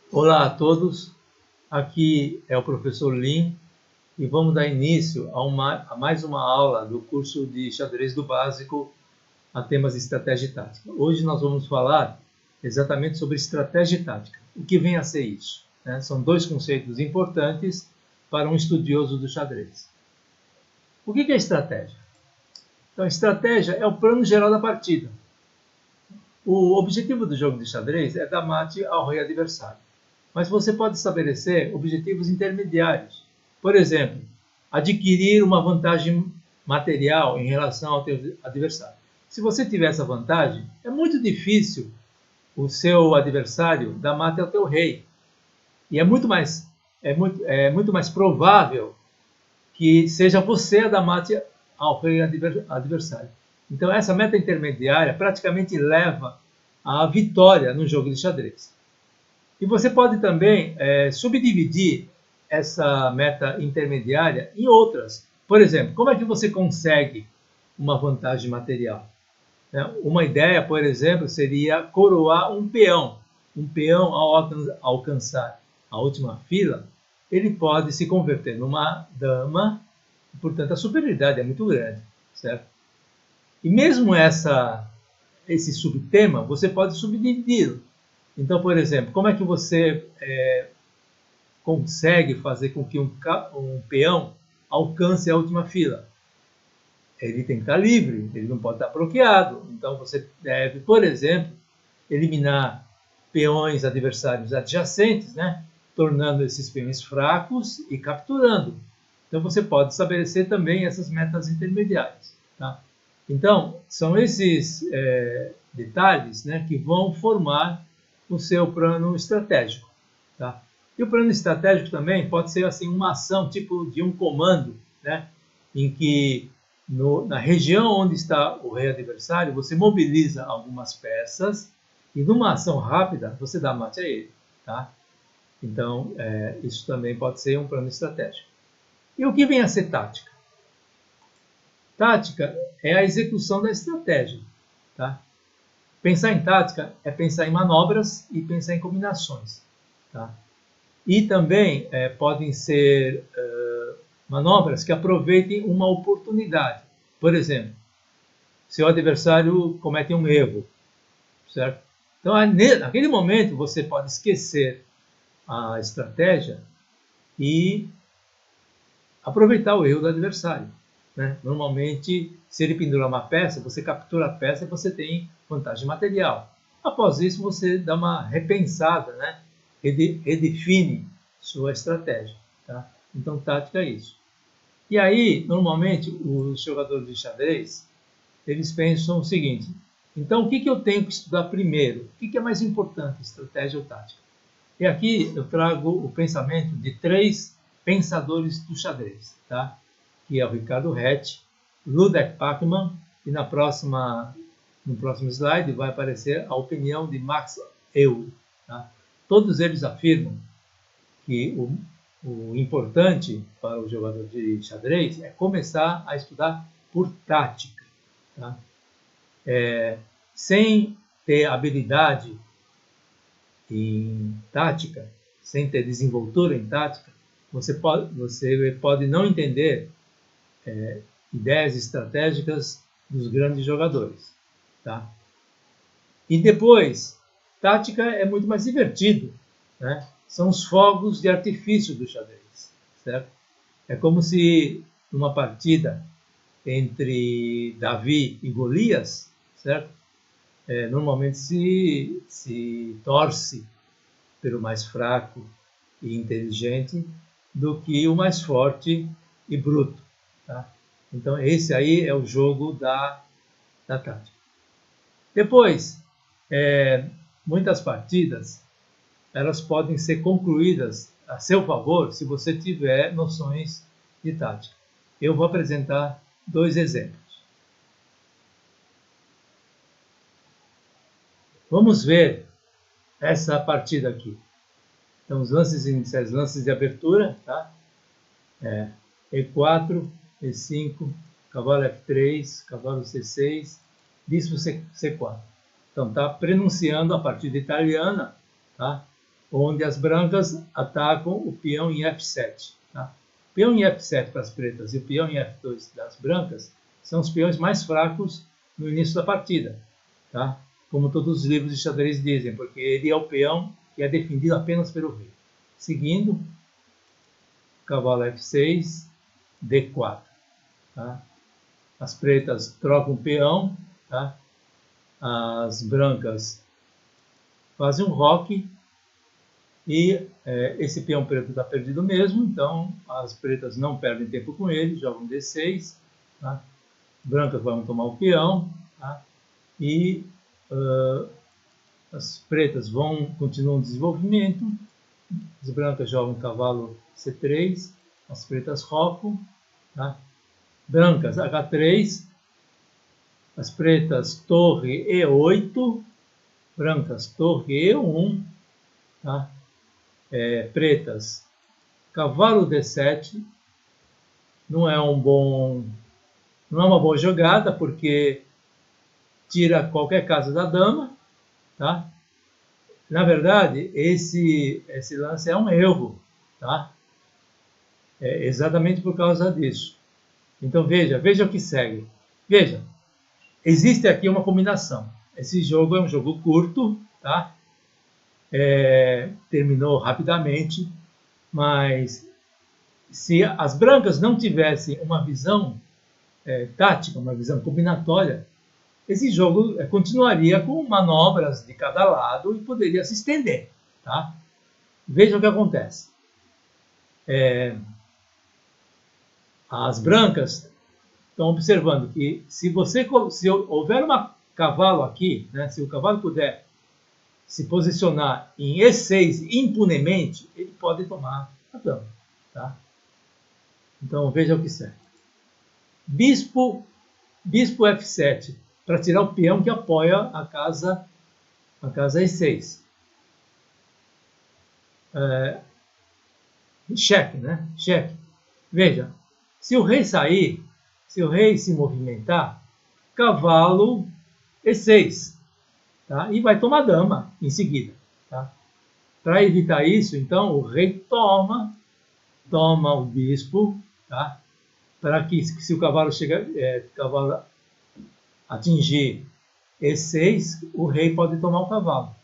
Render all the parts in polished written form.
Olá a todos, aqui é o professor Lin e vamos dar início a mais uma aula do curso de xadrez do básico a temas de estratégia e tática. Hoje nós vamos falar exatamente sobre estratégia e tática. O que vem a ser isso? São dois conceitos importantes para um estudioso do xadrez. O que é estratégia? Então, a estratégia é o plano geral da partida. O objetivo do jogo de xadrez é dar mate ao rei adversário. Mas você pode estabelecer objetivos intermediários. Por exemplo, adquirir uma vantagem material em relação ao teu adversário. Se você tiver essa vantagem, é muito difícil o seu adversário dar mate ao teu rei. E é muito mais provável que seja você a dar mate ao rei adversário. Então, essa meta intermediária praticamente leva à vitória no jogo de xadrez. E você pode também subdividir essa meta intermediária em outras. Por exemplo, como é que você consegue uma vantagem material? Uma ideia, por exemplo, seria coroar um peão. Um peão, ao alcançar a última fila, ele pode se converter numa dama, portanto a superioridade é muito grande, certo? E mesmo esse subtema, você pode subdividir. Então, por exemplo, como é que você consegue fazer com que um peão alcance a última fila? Ele tem que estar livre, ele não pode estar bloqueado. Então, você deve, por exemplo, eliminar peões adversários adjacentes, tornando esses peões fracos e capturando. Então, você pode estabelecer também essas metas intermediárias. Tá? Então, são esses detalhes que vão formar o seu plano estratégico. Tá? E o plano estratégico também pode ser assim, uma ação tipo de um comando, em que na região onde está o rei adversário, você mobiliza algumas peças e numa ação rápida você dá mate a ele. Tá? Então, isso também pode ser um plano estratégico. E o que vem a ser tática? Tática é a execução da estratégia. Tá? Pensar em tática é pensar em manobras e pensar em combinações. Tá? E também podem ser manobras que aproveitem uma oportunidade. Por exemplo, seu adversário comete um erro, certo? Então, naquele momento, você pode esquecer a estratégia e aproveitar o erro do adversário. Normalmente, se ele pendurar uma peça, você captura a peça e você tem vantagem material. Após isso, você dá uma repensada, redefine sua estratégia. Tá? Então, tática é isso. E aí, normalmente, os jogadores de xadrez, eles pensam o seguinte: então, o que eu tenho que estudar primeiro? O que é mais importante, estratégia ou tática? E aqui eu trago o pensamento de três pensadores do xadrez, tá? Que é o Ricardo Rett, Ludwig Pachmann e no próximo slide vai aparecer a opinião de Max Euler. Tá? Todos eles afirmam que o importante para o jogador de xadrez é começar a estudar por tática. Tá? Sem ter habilidade em tática, sem ter desenvoltura em tática, você pode não entender ideias estratégicas dos grandes jogadores. Tá? E depois, tática é muito mais divertido. São os fogos de artifício do xadrez. Certo? É como se numa partida entre Davi e Golias, certo? Normalmente se torce pelo mais fraco e inteligente do que o mais forte e bruto. Tá? Então, esse aí é o jogo da tática. Depois, muitas partidas elas podem ser concluídas a seu favor se você tiver noções de tática. Eu vou apresentar dois exemplos. Vamos ver essa partida aqui. Então, os lances iniciais, lances de abertura, tá? E4, E5, cavalo F3, cavalo C6, bispo C4. Então, está pronunciando a partida italiana, tá? onde as brancas atacam o peão em F7. Tá? O peão em F7 para as pretas e o peão em F2 das brancas são os peões mais fracos no início da partida, tá? Como todos os livros de xadrez dizem, porque ele é o peão que é defendido apenas pelo rei. Seguindo, cavalo F6, D4. Tá? As pretas trocam o peão, tá? As brancas fazem um roque e esse peão preto está perdido mesmo, então as pretas não perdem tempo com ele, jogam D6, tá? Brancas vão tomar o peão, tá? E as pretas continuam o desenvolvimento, as brancas jogam cavalo C3, as pretas rocam, tá? Brancas H3, as pretas torre E8, brancas torre E1, tá? Pretas cavalo D7, não é uma boa jogada porque tira qualquer casa da dama, tá? Na verdade, esse lance é um erro, tá? Exatamente por causa disso. Então veja o que segue. Veja, existe aqui uma combinação. Esse jogo é um jogo curto, tá? Terminou rapidamente, mas se as brancas não tivessem uma visão tática, uma visão combinatória, esse jogo continuaria com manobras de cada lado e poderia se estender. Tá? Veja o que acontece. As brancas estão observando que se houver um cavalo aqui, né, se o cavalo puder se posicionar em E6 impunemente, ele pode tomar a dama. Tá? Então veja o que serve. Bispo F7, para tirar o peão que apoia a casa E6. Cheque, né? Cheque. Veja, se o rei sair, se o rei se movimentar, cavalo E6. Tá? E vai tomar dama em seguida. Tá? Para evitar isso, então, o rei toma o bispo, tá? Para que, se o cavalo atingir E6, o rei pode tomar o cavalo.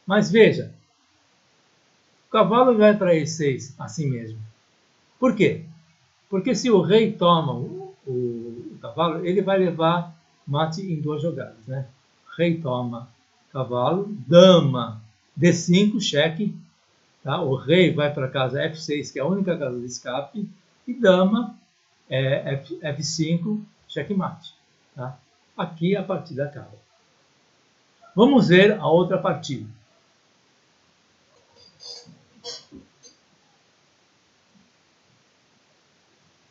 Mas veja, o cavalo vai para E6 assim mesmo. Por quê? Porque se o rei toma o cavalo, ele vai levar mate em duas jogadas, né? Rei toma cavalo, dama D5, cheque, tá? O rei vai para a casa F6, que é a única casa de escape, e dama F5, checkmate. Tá? Aqui a partida acaba. Vamos ver a outra partida.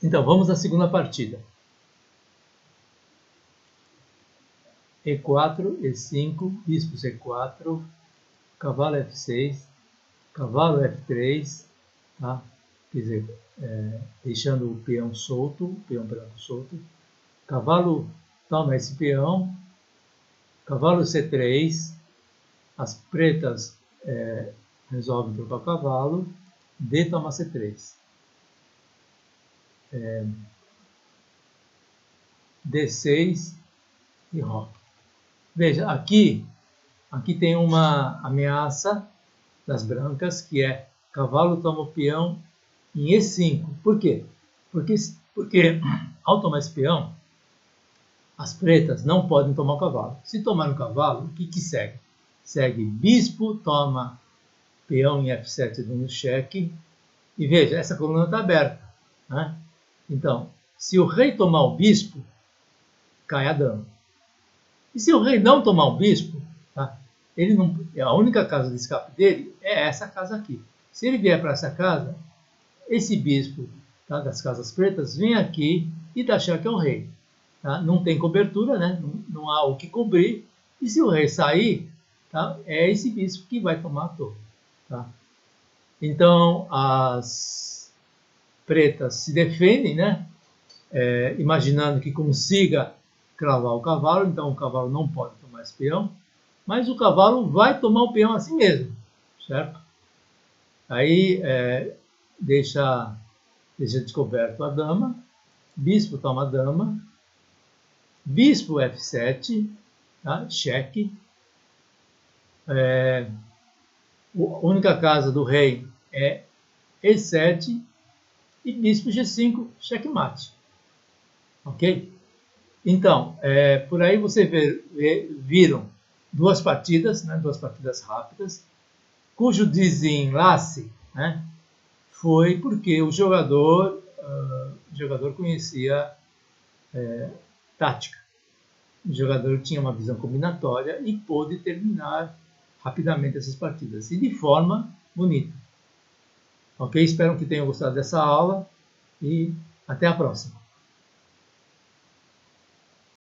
Então, vamos à segunda partida. E4, E5, bispo C4, cavalo F6, cavalo F3, tá? Quer dizer, deixando o peão solto, o peão branco solto. Cavalo toma esse peão, cavalo C3, as pretas resolvem trocar o cavalo, D toma C3. D6 e roque. Veja, aqui tem uma ameaça das brancas, que é cavalo toma o peão em E5. Por quê? Porque ao tomar esse peão, as pretas não podem tomar o cavalo. Se tomar o cavalo, o que segue? Segue bispo, toma peão em F7 dando cheque. E veja, essa coluna está aberta. Né? Então, se o rei tomar o bispo, cai a dama. E se o rei não tomar o bispo, tá? A única casa de escape dele é essa casa aqui. Se ele vier para essa casa, esse bispo, tá, das casas pretas vem aqui e dá cheque ao rei. Tá? Não tem cobertura, né? Não há o que cobrir. E se o rei sair, tá, é esse bispo que vai tomar a torre. Tá? Então, as pretas se defendem, né? Imaginando que consiga cravar o cavalo, então o cavalo não pode tomar esse peão, mas o cavalo vai tomar o peão assim mesmo, certo? Aí deixa descoberto a dama, bispo toma dama, bispo F7, tá? Cheque. A única casa do rei é E7 e bispo G5, checkmate. Ok? Então, por aí você viram duas partidas, né, duas partidas rápidas, cujo desenlace, né, foi porque o jogador conhecia tática. O jogador tinha uma visão combinatória e pôde terminar rapidamente essas partidas, e de forma bonita. Ok? Espero que tenham gostado dessa aula e até a próxima.